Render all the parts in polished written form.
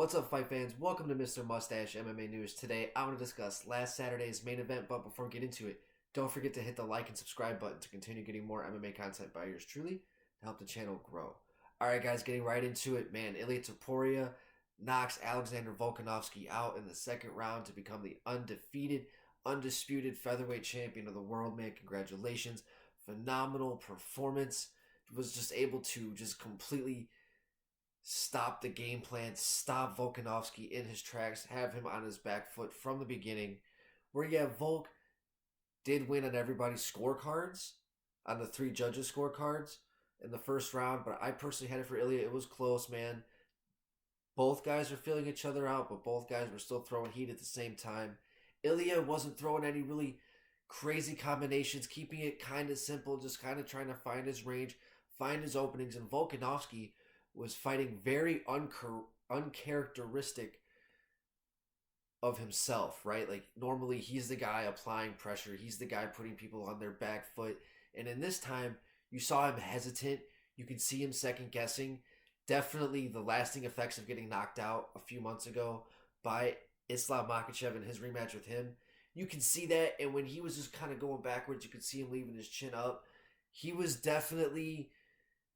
What's up, fight fans? Welcome to Mr. Mustache MMA News. Today, I want to discuss last Saturday's main event, but before we get into it, don't forget to hit the like and subscribe button to continue getting more MMA content by yours truly to help the channel grow. Alright guys, getting right into it, man. Ilia Topuria knocks Alexander Volkanovski out in the second round to become the undefeated, undisputed featherweight champion of the world, man. Congratulations. Phenomenal performance. Was just able to just completely stop the game plan, stop Volkanovski in his tracks, have him on his back foot from the beginning. Where, yeah, Volk did win on everybody's scorecards, on the three judges' scorecards in the first round, but I personally had it for Ilia. It was close, man. Both guys were feeling each other out, but both guys were still throwing heat at the same time. Ilia wasn't throwing any really crazy combinations, keeping it kind of simple, just kind of trying to find his range, find his openings, and Volkanovski was fighting very uncharacteristic of himself, right? Like, normally he's the guy applying pressure. He's the guy putting people on their back foot. And in this time, you saw him hesitant. You could see him second guessing. Definitely the lasting effects of getting knocked out a few months ago by Islam Makhachev in his rematch with him. You can see that. And when he was just kind of going backwards, you could see him leaving his chin up. He was definitely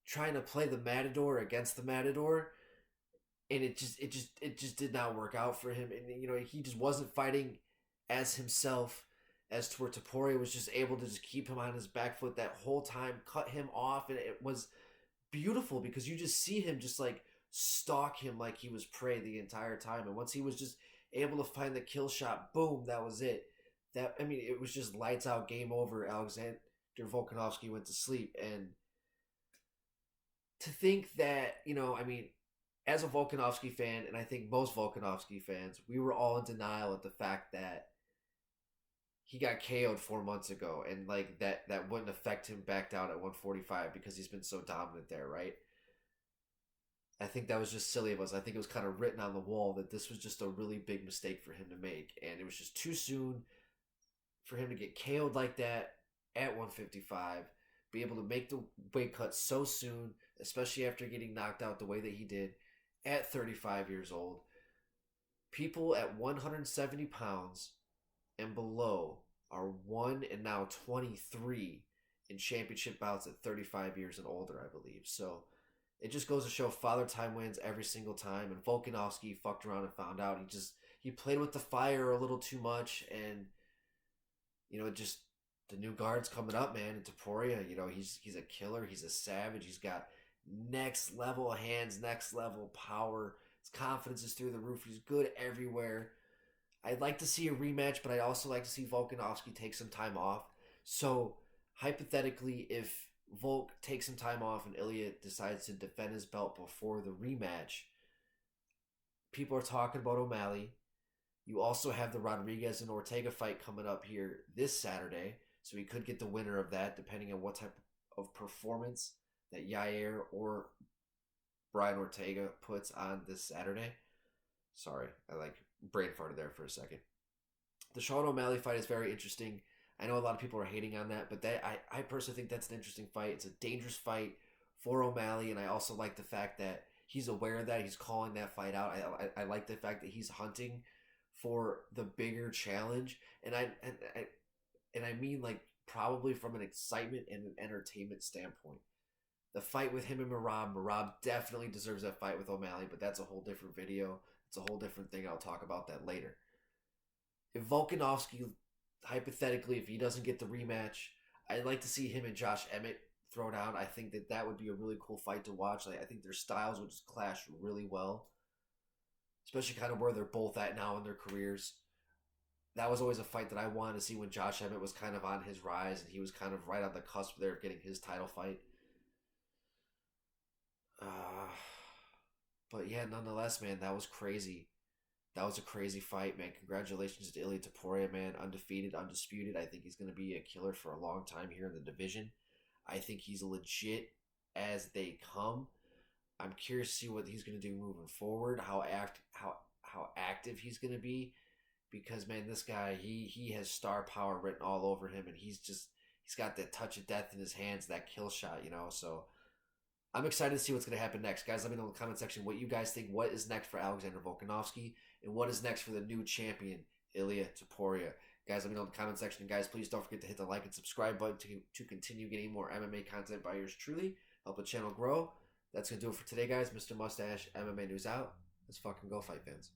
trying to play the matador against the matador, and it just did not work out for him. And he just wasn't fighting as himself, as to where Topuria was just able to just keep him on his back foot that whole time, cut him off, and it was beautiful because you just see him just like stalk him like he was prey the entire time. And once he was just able to find the kill shot, boom, that was it. It was just lights out, game over. Alexander Volkanovski went to sleep. And to think that, as a Volkanovski fan, and I think most Volkanovski fans, we were all in denial at the fact that he got KO'd 4 months ago, and like that wouldn't affect him back down at 145 because he's been so dominant there, right? I think that was just silly of us. I think it was kind of written on the wall that this was just a really big mistake for him to make, and it was just too soon for him to get KO'd like that at 155. Be able to make the weight cut so soon, especially after getting knocked out the way that he did at 35 years old. People at 170 pounds and below are 1 and now 23 in championship bouts at 35 years and older, I believe. So it just goes to show Father Time wins every single time. And Volkanovski fucked around and found out. He played with the fire a little too much, and the new guard's coming up, man. And Topuria, he's a killer. He's a savage. He's got next level hands, next level power. His confidence is through the roof. He's good everywhere. I'd like to see a rematch, but I'd also like to see Volkanovski take some time off. So, hypothetically, if Volk takes some time off and Ilia decides to defend his belt before the rematch, people are talking about O'Malley. You also have the Rodriguez and Ortega fight coming up here this Saturday. So we could get the winner of that, depending on what type of performance that Yair or Brian Ortega puts on this Saturday. Sorry, I brain farted there for a second. The Sean O'Malley fight is very interesting. I know a lot of people are hating on that, but I personally think that's an interesting fight. It's a dangerous fight for O'Malley, and I also like the fact that he's aware of that. He's calling that fight out. I like the fact that he's hunting for the bigger challenge, and I mean, like, probably from an excitement and an entertainment standpoint. The fight with him and Merab definitely deserves that fight with O'Malley, but that's a whole different video. It's a whole different thing. I'll talk about that later. If Volkanovski, hypothetically, if he doesn't get the rematch, I'd like to see him and Josh Emmett throw down. I think that would be a really cool fight to watch. I think their styles would just clash really well, especially kind of where they're both at now in their careers. That was always a fight that I wanted to see when Josh Emmett was kind of on his rise, and he was kind of right on the cusp there of getting his title fight. But yeah, nonetheless, man, that was crazy. That was a crazy fight, man. Congratulations to Ilia Topuria, man. Undefeated, undisputed. I think he's going to be a killer for a long time here in the division. I think he's legit as they come. I'm curious to see what he's going to do moving forward, how active he's going to be. Because, man, this guy, he has star power written all over him, and he's got that touch of death in his hands, that kill shot, So I'm excited to see what's going to happen next. Guys, let me know in the comment section what you guys think. What is next for Alexander Volkanovski? And what is next for the new champion, Ilia Topuria? Guys, let me know in the comment section. And guys, please don't forget to hit the like and subscribe button to continue getting more MMA content by yours truly. Help the channel grow. That's going to do it for today, guys. Mr. Mustache, MMA News out. Let's fucking go, fight fans.